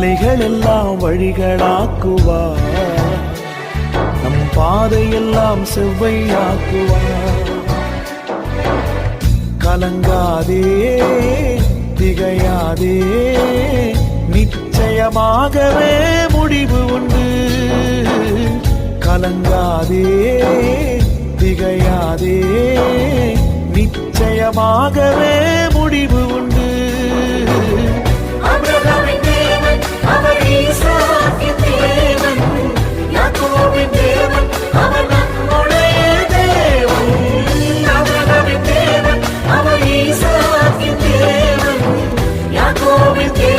மலைகள் எல்லாம் வழிகளாக்குவார், நம் பாதையெல்லாம் செவ்வையாக்குவார். கலங்காதே திகையாதே, நிச்சயமாகவே முடிவு உண்டு. கலங்காதே திகையாதே, நிச்சயமாகவே முடிவு உண்டு. ஆபிரகாமின் தேவன் அவர், ஈசாக்கின் தேவன், யாக்கோபின் தேவன் அவர் நம்முடைய தேவன். ஆபிரகாமின் தேவன் அவர், ஈசாக்கின் தேவன், யாக்கோபின் தேவன்